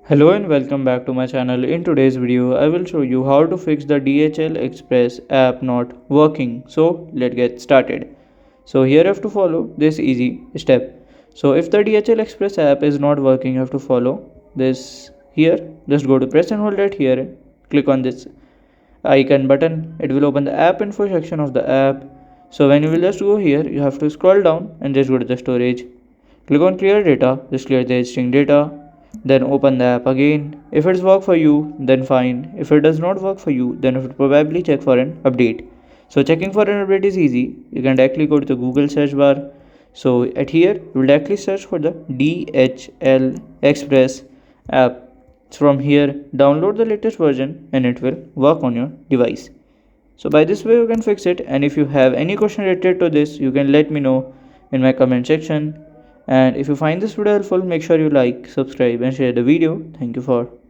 Hello and welcome back to my channel. In today's video, I will show you how to fix the DHL Express app not working. So let's get started. So here you have to follow this easy step. So if the DHL Express app is not working, you have to follow this here. Just go to press and hold it here. Click on this icon button. It will open the app info section of the app. So when you will just go here, you have to scroll down and just go to the storage. Click on clear data. Just clear the existing data, then open the app again. If it's work for you, then fine. If it does not work for you, then it will probably check for an update. So checking for an update is easy. You can directly go to the Google search bar. So at here you will directly search for the DHL Express app. From here download the latest version and it will work on your device. So by this way you can fix it, and if you have any question related to this, you can let me know in my comment section. And if you find this video helpful, make sure you like, subscribe and share the video. Thank you for watching.